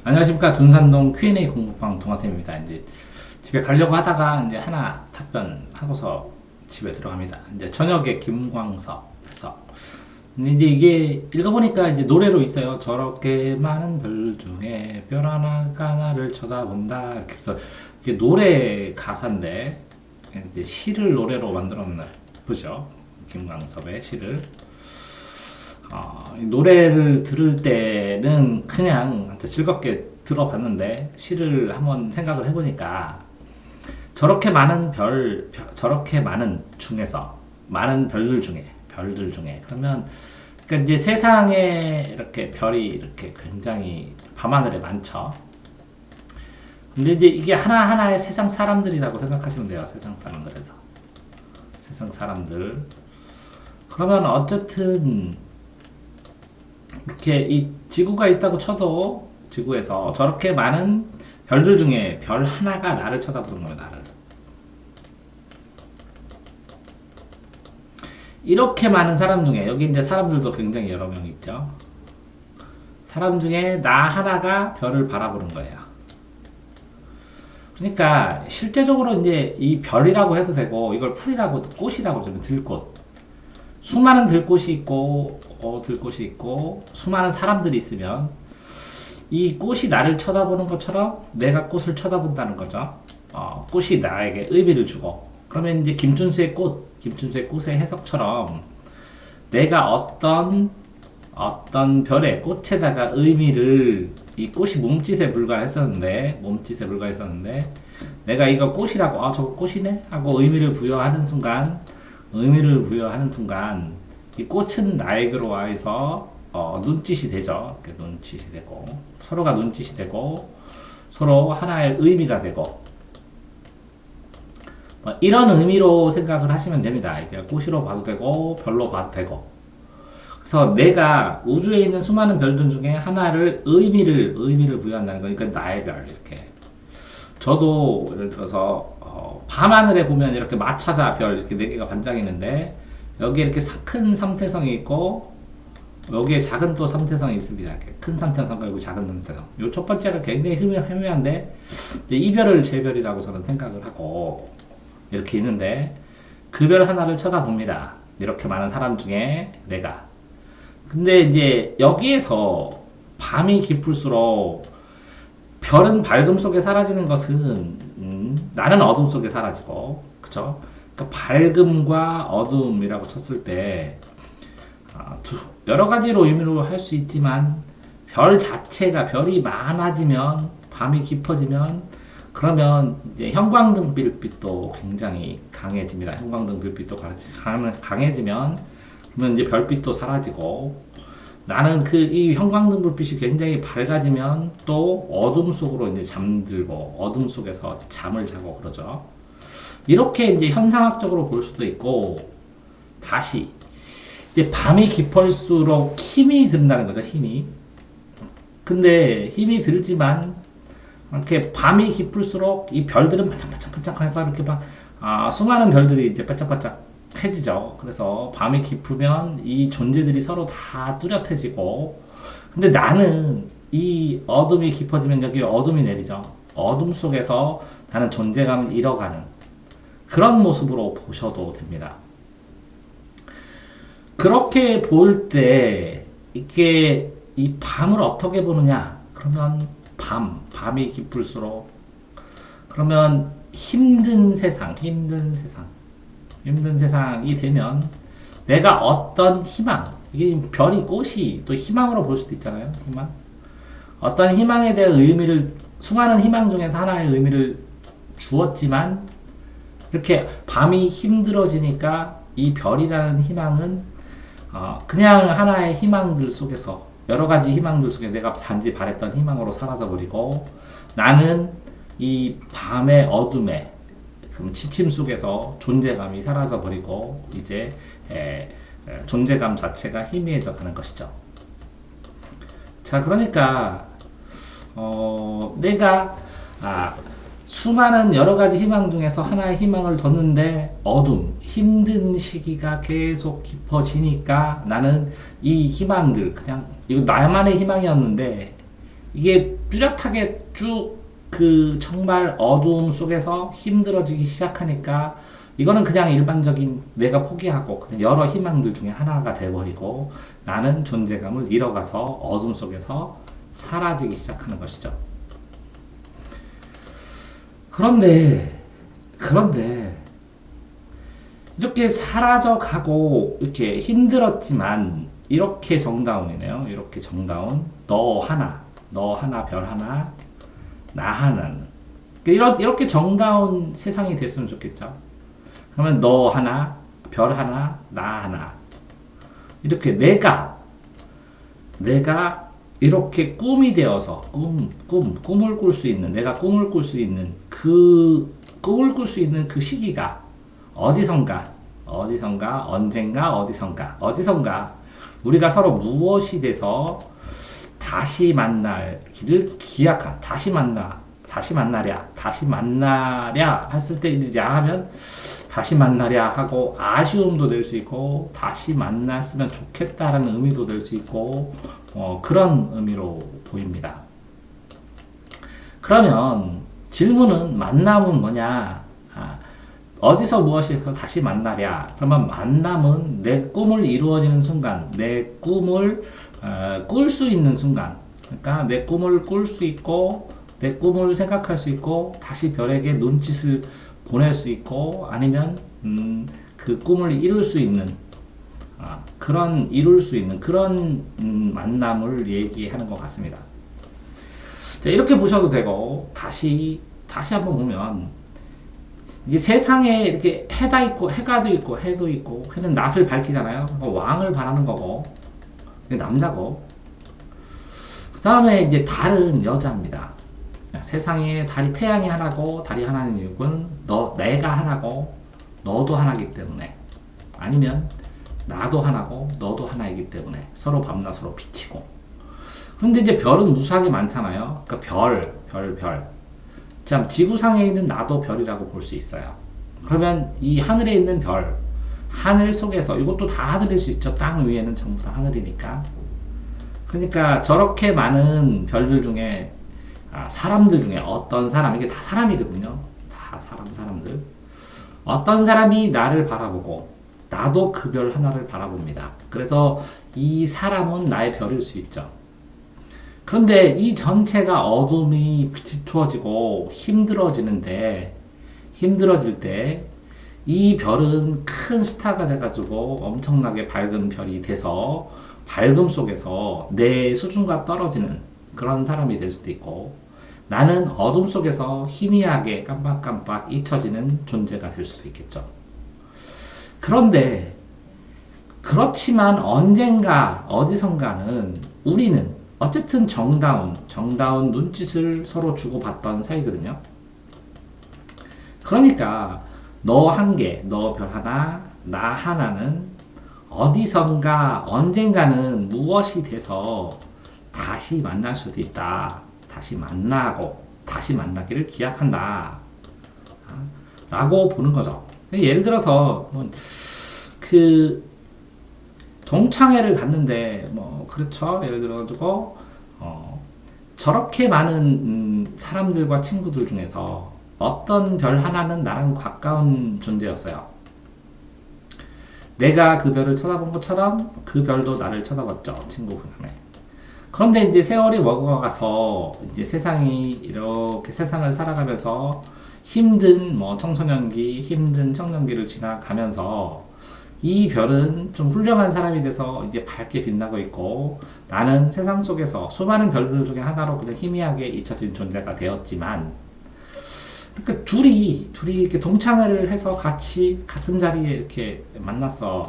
안녕하십니까. 둔산동 Q&A 공부방 동아쌤입니다. 이제 집에 가려고 하다가 이제 하나 답변하고서 집에 들어갑니다. 이제 저녁에 김광석에서 이제 이게 읽어보니까 이제 노래로 있어요. 저렇게 많은 별 중에 별 하나가 나를 쳐다본다. 이렇게 해서 이게 노래 가사인데 이제 시를 노래로 만들었나 보죠. 김광석의 시를. 노래를 들을 때는 그냥 즐겁게 들어봤는데 시를 한번 생각을 해보니까 저렇게 많은 저렇게 많은 중에서 많은 별들 중에 그러면 그러니까 이제 세상에 이렇게 별이 이렇게 굉장히 밤하늘에 많죠. 근데 이제 이게 하나하나의 세상 사람들이라고 생각하시면 돼요. 세상 사람들. 그러면 어쨌든 이렇게 이 지구가 있다고 쳐도 지구에서 저렇게 많은 별들 중에 별 하나가 나를 쳐다보는 거예요. 나를. 이렇게 많은 사람 중에 여기 이제 사람들도 굉장히 여러 명 있죠. 사람 중에 나 하나가 별을 바라보는 거예요. 그러니까 실제적으로 이제 이 별이라고 해도 되고 이걸 풀이라고 꽃이라고 하면 들꽃. 수많은 들꽃이 있고 수많은 사람들이 있으면 이 꽃이 나를 쳐다보는 것처럼 내가 꽃을 쳐다본다는 거죠. 꽃이 나에게 의미를 주고 그러면 이제 김춘수의 꽃의 해석처럼 내가 어떤 별의 꽃에다가 의미를 이 꽃이 몸짓에 불과했었는데 내가 이거 꽃이라고 저거 꽃이네 하고 의미를 부여하는 순간 이 꽃은 나에게로 와서 눈짓이 되죠. 눈짓이 되고 서로가 눈짓이 되고 서로 하나의 의미가 되고 이런 의미로 생각을 하시면 됩니다. 이게 꽃으로 봐도 되고 별로 봐도 되고 그래서 내가 우주에 있는 수많은 별들 중에 하나를 의미를 부여한다는 거니까 나의 별 이렇게 저도 예를 들어서 밤하늘에 보면 이렇게 마차자 별 이렇게 4개가 반짝이는데 여기에 이렇게 큰 삼태성이 있고 여기에 작은 또 삼태성이 있습니다. 이렇게 큰 삼태성과 여기 작은 삼태성. 요 첫 번째가 굉장히 희미한데 이 별을 제 별이라고 저는 생각을 하고 이렇게 있는데 그 별 하나를 쳐다봅니다. 이렇게 많은 사람 중에 내가. 근데 이제 여기에서 밤이 깊을수록 별은 밝음 속에 사라지는 것은 나는 어둠 속에 사라지고 그쵸? 그러니까 밝음과 어둠이라고 쳤을 때 여러 가지로 의미로 할 수 있지만 별 자체가 별이 많아지면 밤이 깊어지면 그러면 이제 형광등 불빛도 굉장히 강해집니다. 형광등 불빛도 강해지면 그러면 이제 별빛도 사라지고 나는 이 형광등 불빛이 굉장히 밝아지면 또 어둠 속으로 이제 잠들고 어둠 속에서 잠을 자고 그러죠. 이렇게 이제 현상학적으로 볼 수도 있고 다시 이제 밤이 깊을수록 힘이 든다는 거죠. 근데 힘이 들지만 이렇게 밤이 깊을수록 이 별들은 반짝반짝반짝해서 이렇게 수많은 별들이 이제 반짝반짝해지죠. 그래서 밤이 깊으면 이 존재들이 서로 다 뚜렷해지고 근데 나는 이 어둠이 깊어지면 여기 어둠이 내리죠. 어둠 속에서 나는 존재감을 잃어가는 그런 모습으로 보셔도 됩니다. 그렇게 볼 때 이게 이 밤을 어떻게 보느냐? 그러면 밤이 깊을수록 그러면 힘든 세상이 되면 내가 어떤 희망 이게 별이 꽃이 또 희망으로 볼 수도 있잖아요. 희망 어떤 희망에 대한 의미를 수많은 희망 중에서 하나의 의미를 주었지만 이렇게 밤이 힘들어지니까 이 별이라는 희망은 그냥 하나의 희망들 속에서 여러 가지 희망들 속에 내가 단지 바랬던 희망으로 사라져버리고 나는 이 밤의 어둠에 지침 속에서 존재감이 사라져버리고 이제 존재감 자체가 희미해져 가는 것이죠. 자, 그러니까 내가 수많은 여러 가지 희망 중에서 하나의 희망을 뒀는데 힘든 시기가 계속 깊어지니까 나는 이 희망들 그냥 이거 나만의 희망이었는데 이게 뚜렷하게 쭉 그 정말 어두움 속에서 힘들어지기 시작하니까 이거는 그냥 일반적인 내가 포기하고 그냥 여러 희망들 중에 하나가 돼버리고 나는 존재감을 잃어가서 어둠 속에서 사라지기 시작하는 것이죠. 그런데 이렇게 사라져가고 이렇게 힘들었지만 이렇게 정다운이네요. 이렇게 정다운 너 하나 별 하나 나 하나는 이렇게 정다운 세상이 됐으면 좋겠죠. 그러면 너 하나 별 하나 나 하나 이렇게 내가 이렇게 꿈이 되어서 꿈을 꿀 수 있는 내가 꿈을 꿀 수 있는 그 꿈을 꿀 수 있는 그 시기가 어디선가 언젠가 어디선가 우리가 서로 무엇이 돼서 다시 만날기를 기약한 다시 만나랴 했을 때야 하면 다시 만나랴 하고 아쉬움도 될 수 있고 다시 만났으면 좋겠다라는 의미도 될 수 있고 그런 의미로 보입니다. 그러면 질문은 만남은 뭐냐? 어디서 무엇에서 다시 만나랴? 그러면 만남은 내 꿈을 이루어지는 순간, 내 꿈을 꿀 수 있는 순간, 그러니까 내 꿈을 꿀 수 있고, 내 꿈을 생각할 수 있고, 다시 별에게 눈짓을 보낼 수 있고, 아니면 그 꿈을 이룰 수 있는 이룰 수 있는 그런 만남을 얘기하는 것 같습니다. 자, 이렇게 보셔도 되고 다시 한번 보면 이게 세상에 이렇게 해가 있고 해도 있고 해는 낯을 밝히잖아요. 왕을 바라는 거고 남자고 그 다음에 이제 달은 여자입니다. 세상에 태양이 하나고 달이 하나인 이유는 내가 하나고 너도 하나이기 때문에 아니면 나도 하나고 너도 하나이기 때문에 서로 밤낮 서로 비치고 그런데 이제 별은 무수하게 많잖아요. 그러니까 별. 참 지구상에 있는 나도 별이라고 볼 수 있어요. 그러면 이 하늘에 있는 별, 하늘 속에서 이것도 다 하늘일 수 있죠. 땅 위에는 전부 다 하늘이니까. 그러니까 저렇게 많은 별들 중에 사람들 중에 어떤 사람 이게 다 사람이거든요. 다 사람들. 어떤 사람이 나를 바라보고 나도 그 별 하나를 바라봅니다. 그래서 이 사람은 나의 별일 수 있죠. 그런데 이 전체가 어둠이 뒤집어지고 힘들어질 때 이 별은 큰 스타가 돼가지고 엄청나게 밝은 별이 돼서 밝음 속에서 내 수준과 떨어지는 그런 사람이 될 수도 있고 나는 어둠 속에서 희미하게 깜빡깜빡 잊혀지는 존재가 될 수도 있겠죠. 그렇지만 언젠가 어디선가는 우리는 어쨌든 정다운 눈짓을 서로 주고받던 사이거든요. 그러니까 너 한 개, 너 별 하나, 나 하나는 어디선가 언젠가는 무엇이 돼서 다시 만날 수도 있다. 다시 만나기를 기약한다. 라고 보는 거죠. 예를 들어서 동창회를 갔는데 그렇죠. 예를 들어가지고 저렇게 많은 사람들과 친구들 중에서 어떤 별 하나는 나랑 가까운 존재였어요. 내가 그 별을 쳐다본 것처럼 그 별도 나를 쳐다봤죠. 친구분에. 그런데 이제 세월이 먹어가서 이제 세상을 살아가면서 힘든 청소년기를 지나가면서 이 별은 좀 훌륭한 사람이 돼서 이제 밝게 빛나고 있고 나는 세상 속에서 수많은 별들 중에 하나로 그냥 희미하게 잊혀진 존재가 되었지만 그러니까 둘이 이렇게 동창회를 해서 같은 자리에 이렇게 만났어요.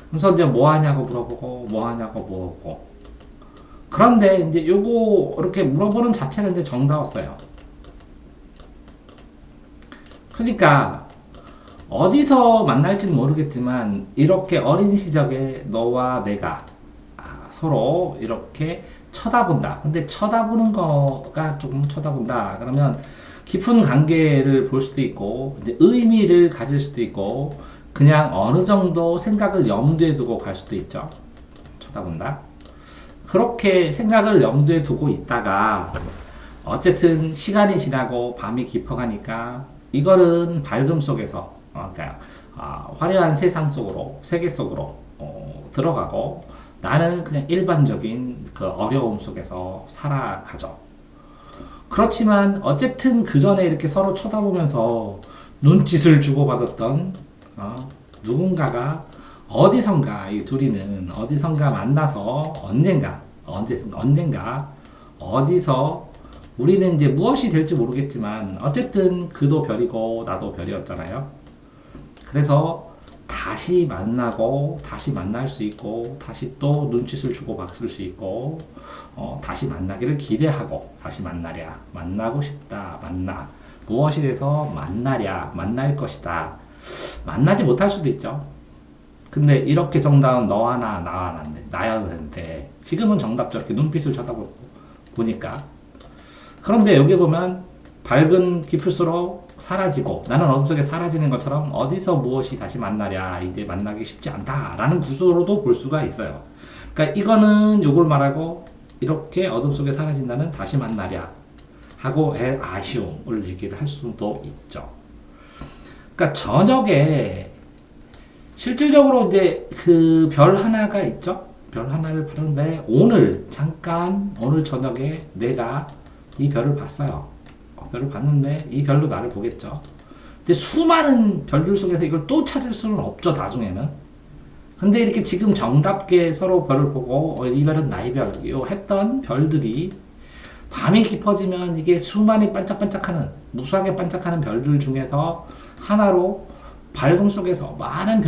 그래서 이제 뭐 하냐고 물어보고 그런데 이제 요거 이렇게 물어보는 자체가 이제 정다웠어요. 그러니까 어디서 만날지는 모르겠지만 이렇게 어린 시절에 너와 내가 서로 이렇게 쳐다본다. 근데 쳐다보는 거가 조금 쳐다본다. 그러면 깊은 관계를 볼 수도 있고 이제 의미를 가질 수도 있고 그냥 어느 정도 생각을 염두에 두고 갈 수도 있죠. 쳐다본다. 그렇게 생각을 염두에 두고 있다가 어쨌든 시간이 지나고 밤이 깊어가니까 이거는 밝음 속에서 그러니까 화려한 세상 속으로 세계 속으로 들어가고 나는 그냥 일반적인 그 어려움 속에서 살아가죠. 그렇지만 어쨌든 그 전에 이렇게 서로 쳐다보면서 눈짓을 주고받았던 누군가가 어디선가 이 둘이는 어디선가 만나서 언젠가 어디서 우리는 이제 무엇이 될지 모르겠지만 어쨌든 그도 별이고 나도 별이었잖아요. 그래서 다시 만나고 다시 만날 수 있고 다시 또 눈짓을 주고 받을 수 있고 다시 만나기를 기대하고 다시 만나랴 만나고 싶다 만나 무엇이 돼서 만나랴 만날 것이다 만나지 못할 수도 있죠. 근데 이렇게 정답은 너 하나 나 하나 나야 되는데 지금은 정답 저렇게 눈빛을 쳐다보고 보니까 그런데 여기 보면 밝은 깊을수록 사라지고 나는 어둠 속에 사라지는 것처럼 어디서 무엇이 다시 만나랴 이제 만나기 쉽지 않다라는 구조로도 볼 수가 있어요. 그러니까 이거는 요걸 말하고 이렇게 어둠 속에 사라진다는 다시 만나랴 하고 아쉬움을 얘기를 할 수도 있죠. 그러니까 저녁에 실질적으로 이제 그 별 하나가 있죠. 별 하나를 봤는데 오늘 저녁에 내가 이 별을 봤어요. 별을 봤는데 이 별도 나를 보겠죠. 근데 수많은 별들 속에서 이걸 또 찾을 수는 없죠, 나중에는. 근데 이렇게 지금 정답게 서로 별을 보고 이 별은 나의 별이요 했던 별들이 밤이 깊어지면 이게 수많이 반짝반짝하는 무수하게 반짝하는 별들 중에서 하나로 밝음 속에서 많은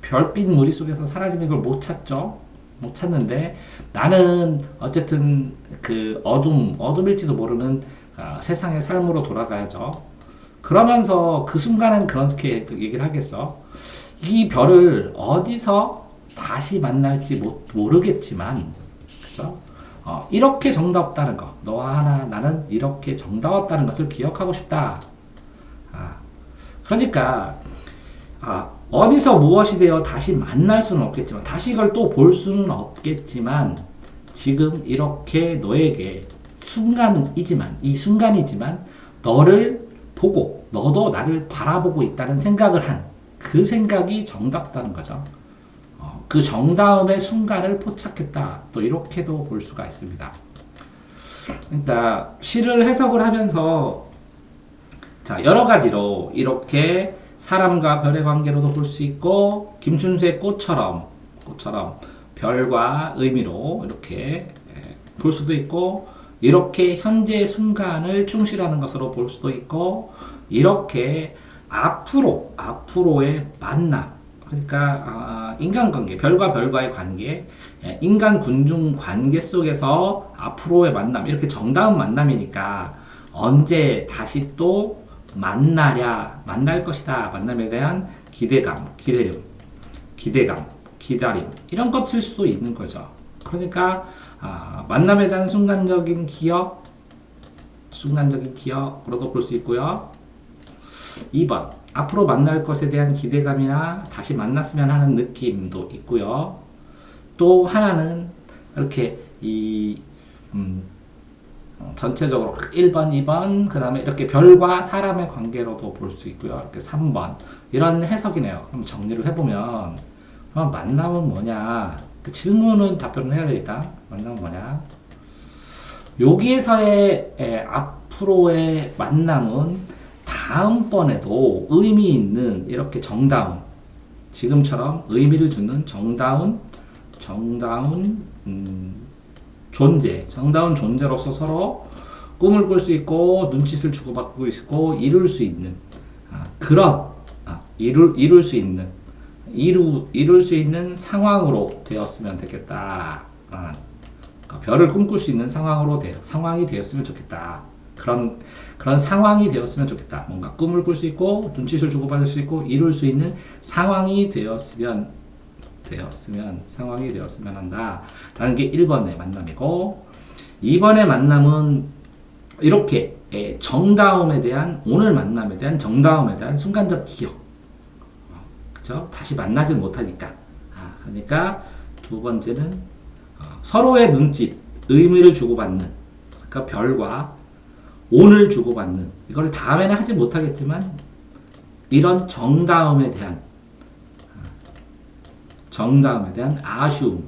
별빛 무리 속에서 사라지면 이걸 못 찾죠. 못 찾는데 나는 어쨌든 그 어둠일지도 모르는 세상의 삶으로 돌아가야죠. 그러면서 그 순간은 그렇게 얘기를 하겠어. 이 별을 어디서 다시 만날지 모르겠지만, 그죠? 이렇게 정다웠다는 거. 너와 하나, 나는 이렇게 정다웠다는 것을 기억하고 싶다. 그러니까, 어디서 무엇이 되어 다시 만날 수는 없겠지만, 다시 이걸 또 볼 수는 없겠지만, 지금 이렇게 너에게 이 순간이지만, 너를 보고, 너도 나를 바라보고 있다는 생각을 한 그 생각이 정답다는 거죠. 그 정다움의 순간을 포착했다. 또 이렇게도 볼 수가 있습니다. 그러니까 시를 해석을 하면서 자, 여러 가지로 이렇게 사람과 별의 관계로도 볼 수 있고 김춘수의 꽃처럼 별과 의미로 이렇게 볼 수도 있고 이렇게 현재 순간을 충실하는 것으로 볼 수도 있고 이렇게 앞으로의 만남 그러니까 인간관계 별과 별과의 관계 인간 군중 관계 속에서 앞으로의 만남 이렇게 정다운 만남이니까 언제 다시 또 만날 것이다 만남에 대한 기다림 이런 것일 수도 있는 거죠. 그러니까 만남에 대한 순간적인 기억으로도 볼 수 있고요. 2번 앞으로 만날 것에 대한 기대감이나 다시 만났으면 하는 느낌도 있고요. 또 하나는 이렇게 전체적으로 1번, 2번 그 다음에 이렇게 별과 사람의 관계로도 볼 수 있고요. 이렇게 3번 이런 해석이네요. 그럼 정리를 해보면 만남은 뭐냐 그 질문은 답변을 해야 되니까 만남은 뭐냐 여기에서의 앞으로의 만남은 다음번에도 의미 있는 이렇게 정다운 지금처럼 의미를 주는 정다운 존재로서 서로 꿈을 꿀 수 있고 눈짓을 주고받고 있고 이룰 수 있는 이룰 수 있는 상황으로 되었으면 되겠다. 별을 꿈꿀 수 있는 상황이 되었으면 좋겠다. 그런 상황이 되었으면 좋겠다. 뭔가 꿈을 꿀 수 있고 눈짓을 주고받을 수 있고 이룰 수 있는 상황이 되었으면 한다. 라는 게 1번의 만남이고 2번의 만남은 이렇게 오늘 만남에 대한 정다움에 대한 순간적 기억. 그죠? 다시 만나지 못하니까. 그러니까 두 번째는 서로의 눈짓, 의미를 주고받는, 그러니까 별과 온을 주고받는, 이걸 다음에는 하지 못하겠지만 이런 정다움에 대한 아쉬움이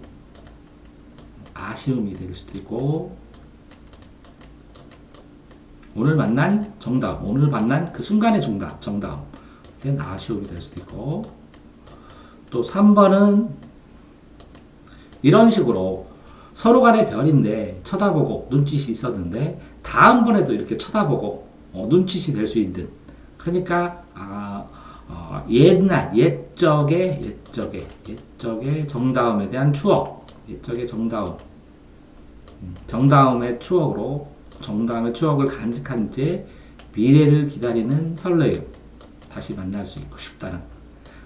될 수도 있고, 오늘 만난 정다움, 오늘 만난 그 순간의 정다움, 대한 아쉬움이 될 수도 있고, 또 3번은 이런 식으로 서로 간의 별인데 쳐다보고 눈짓이 있었는데 다음번에도 이렇게 쳐다보고 눈짓이 될 수 있는, 그러니까 옛적의 정다움에 대한 추억, 옛적의 정다움의 추억을 간직한 채 미래를 기다리는 설레임, 다시 만날 수 있고 싶다는,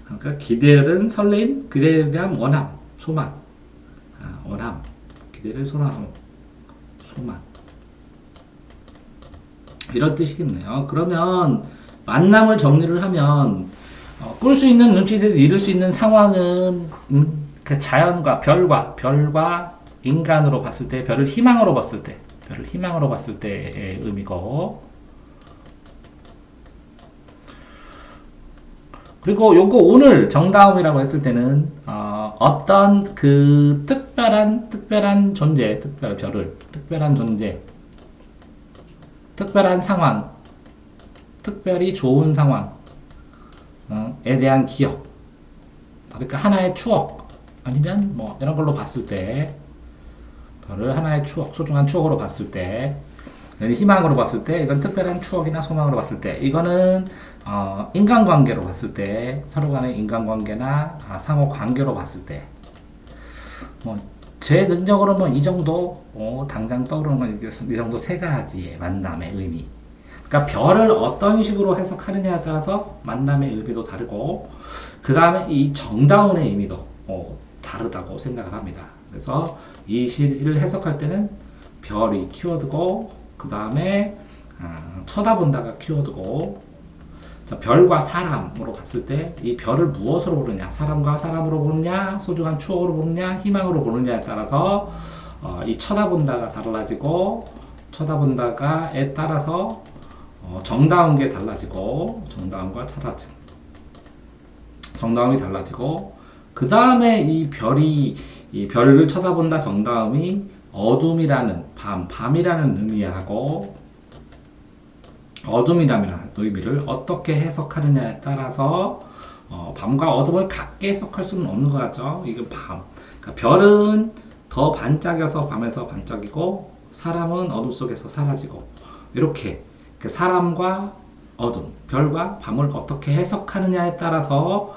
그러니까 기대는 설레임, 기대에 대한 원함, 소망, 기대를 소망, 이런 뜻이겠네요. 그러면 만남을 정리를 하면 꿀 수 있는 눈짓을 이룰 수 있는 상황은 그 자연과 별과 인간으로 봤을 때, 별을 희망으로 봤을 때의 의미고, 그리고 요거 오늘 정다움이라고 했을 때는 어떤 그 특별한 존재, 특별한 존재, 특별한 상황, 특별히 좋은 상황에 대한 기억, 그러니까 하나의 추억, 아니면 뭐 이런 걸로 봤을 때, 별을 하나의 추억, 소중한 추억으로 봤을 때, 희망으로 봤을 때, 이건 특별한 추억이나 소망으로 봤을 때, 이거는 인간관계로 봤을 때, 서로 간의 인간관계나 상호 관계로 봤을 때, 뭐 제 능력으로 뭐 이 정도 당장 떠오르는 건 이 정도 세 가지의 만남의 의미. 그러니까 별을 어떤 식으로 해석하느냐에 따라서 만남의 의미도 다르고, 그 다음에 이 정다운의 의미도 다르다고 생각을 합니다. 그래서 이 시를 해석할 때는 별이 키워드고, 그 다음에 쳐다본다가 키워드고, 자, 별과 사람으로 봤을 때 이 별을 무엇으로 보느냐, 사람과 사람으로 보느냐, 소중한 추억으로 보느냐, 희망으로 보느냐에 따라서 이 쳐다본다가 달라지고, 쳐다본다가에 따라서 정다운 게 달라지고, 정다움이 달라지고, 그 다음에 이 별을 쳐다본다 정다움이 어둠이라는 밤이라는 의미하고, 어둠이라는 의미를 어떻게 해석하느냐에 따라서 밤과 어둠을 같게 해석할 수는 없는 것 같죠. 이게 그러니까 별은 더 반짝여서 밤에서 반짝이고, 사람은 어둠 속에서 사라지고, 이렇게 사람과 어둠, 별과 밤을 어떻게 해석하느냐에 따라서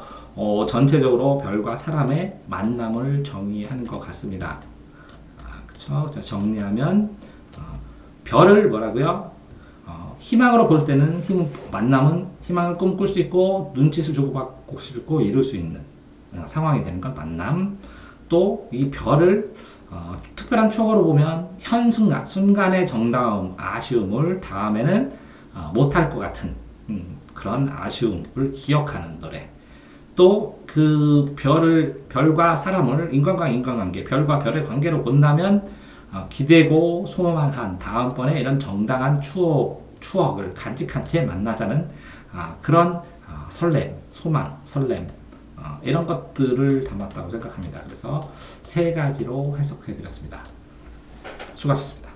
전체적으로 별과 사람의 만남을 정의하는 것 같습니다. 그렇죠? 자, 정리하면 별을 뭐라고요? 희망으로 볼 때는 만남은 희망을 꿈꿀 수 있고, 눈짓을 주고받고 싶고 이룰 수 있는 상황이 되는 것 만남. 또 이 별을 특별한 추억으로 보면 순간의 정다움, 아쉬움을 다음에는 못할 것 같은 그런 아쉬움을 기억하는 노래. 또 그 별과 사람을 인간과 인간관계, 별과 별의 관계로 본다면 기대고 소망한 다음번에 이런 정당한 추억을 간직한 채 만나자는 그런 설렘, 소망, 이런 것들을 담았다고 생각합니다. 그래서 세 가지로 해석해 드렸습니다. 수고하셨습니다.